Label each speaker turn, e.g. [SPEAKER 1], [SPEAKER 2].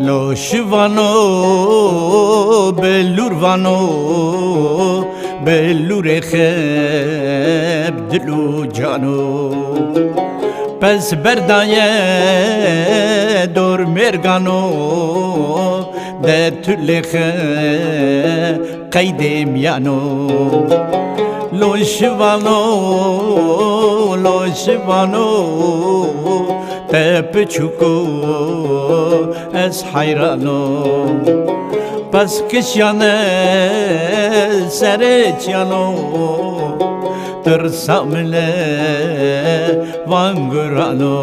[SPEAKER 1] Lo shivano bellurvano bellure kheb dilu cano Pes berdaye dor mergano de tülle kaydim yano Lo shivano Tepe çuko es hayrano Pas kışyane sereçyano Tırsamle vangurano